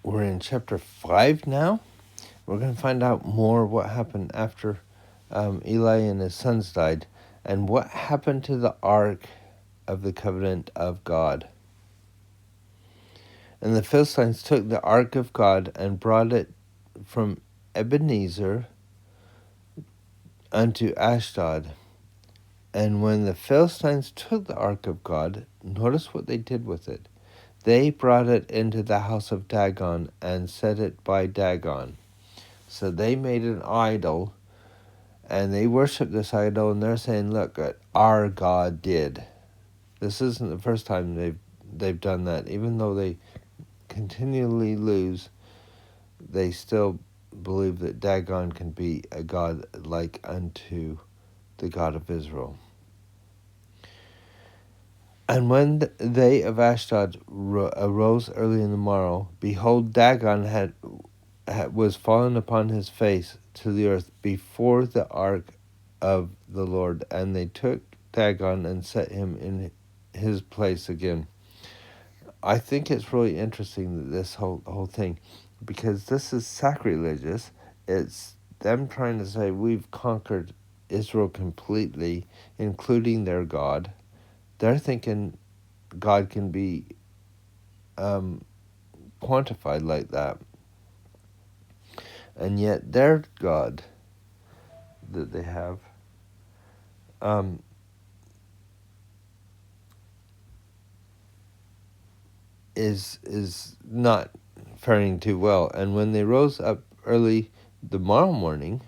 We're in chapter 5 now. We're going to find out more what happened after Eli and his sons died, and what happened to the Ark of the Covenant of God. And the Philistines took the Ark of God and brought it from Ebenezer unto Ashdod. And when the Philistines took the Ark of God, notice what they did with it. They brought it into the house of Dagon and set it by Dagon. So they made an idol, and they worship this idol, and they're saying, look what our God did. This isn't the first time they've done that. Even though they continually lose, they still believe that Dagon can be a god like unto the God of Israel. And when they of Ashdod arose early in the morrow, behold, Dagon was fallen upon his face to the earth before the ark of the Lord, and they took Dagon and set him in his place again. I think it's really interesting that this whole thing, because this is sacrilegious. It's them trying to say we've conquered Israel completely, including their God. They're thinking God can be quantified like that. And yet their God that they have is not faring too well. And when they rose up early the morrow morning,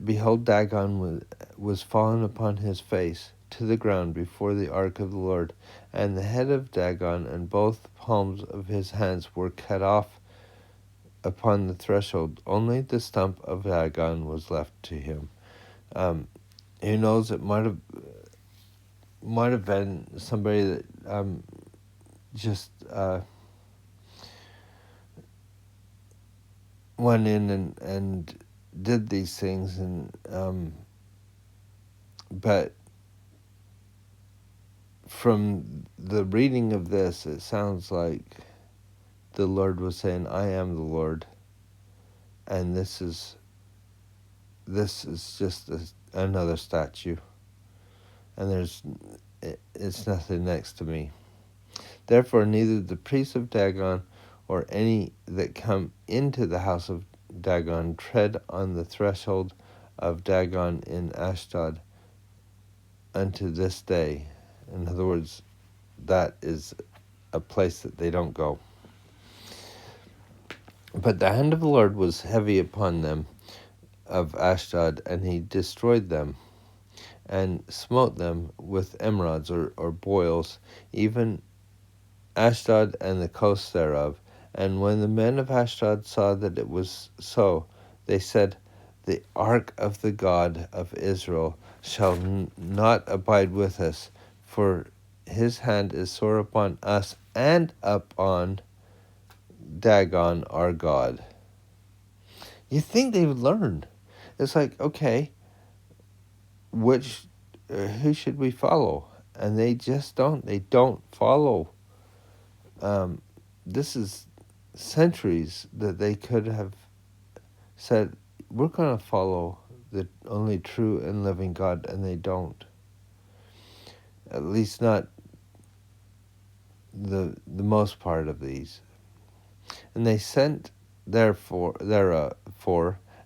behold, Dagon was fallen upon his face to the ground before the ark of the Lord, and the head of Dagon and both palms of his hands were cut off upon the threshold. Only the stump of Dagon was left to him. Who knows? It might have been somebody that just went in and did these things, and but from the reading of this, it sounds like the Lord was saying, I am the Lord, and this is just another statue, and it's nothing next to me. Therefore neither the priests of Dagon or any that come into the house of Dagon tread on the threshold of Dagon in Ashdod unto this day. In other words, that is a place that they don't go. But the hand of the Lord was heavy upon them of Ashdod, and he destroyed them, and smote them with emerods or boils, even Ashdod and the coasts thereof. And when the men of Ashdod saw that it was so, they said, the ark of the God of Israel shall not abide with us, for his hand is sore upon us and upon Dagon our God. You think they would learn. It's like, okay, who should we follow? And they just don't. They don't follow. This is centuries that they could have said, we're going to follow the only true and living God, and they don't. At least not the most part of these. And they sent therefore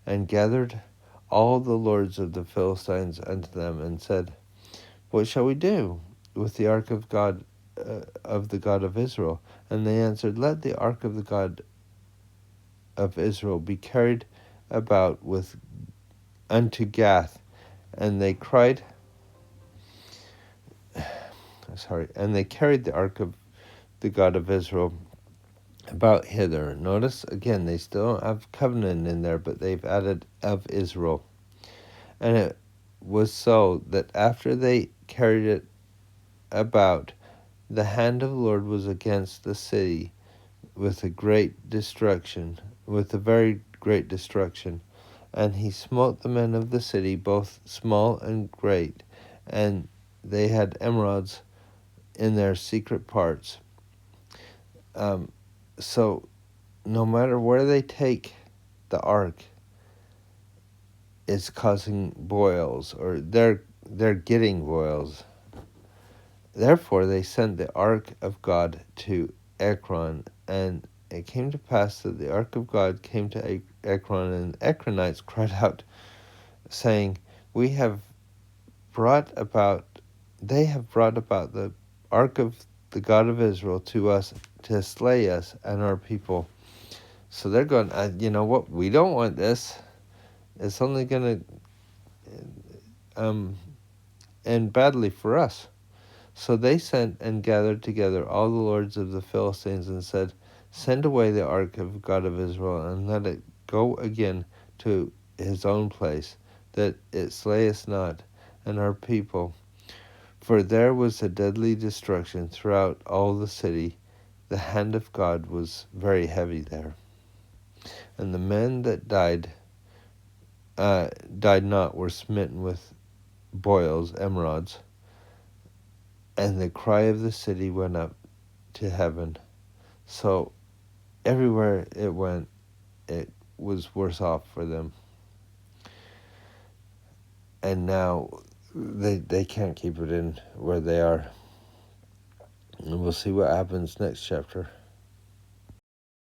and gathered all the lords of the Philistines unto them, and said, what shall we do with the ark of God, of the God of Israel? And they answered, let the ark of the God of Israel be carried about unto Gath. And they carried the ark of the God of Israel about hither. Notice again, they still don't have covenant in there, but they've added of Israel. And it was so that after they carried it about, the hand of the Lord was against the city with a very great destruction. And he smote the men of the city, both small and great, and they had emerods in their secret parts. So no matter where they take the ark, it's causing boils, or they're getting boils. Therefore they sent the ark of God to Ekron, and it came to pass that the ark of God came to Ekron, and the Ekronites cried out, saying, "We have brought about, they have brought about the ark of the God of Israel to us to slay us and our people." So they're going, you know what? We don't want this. It's only going to end badly for us. So they sent and gathered together all the lords of the Philistines and said, "Send away the ark of God of Israel, and let it go again to his own place, that it slay us not and our people." For there was a deadly destruction throughout all the city. The hand of God was very heavy there. And the men that died not, were smitten with boils, emerods, and the cry of the city went up to heaven. So everywhere it went, it was worse off for them. And now they can't keep it in where they are. And we'll see what happens next chapter.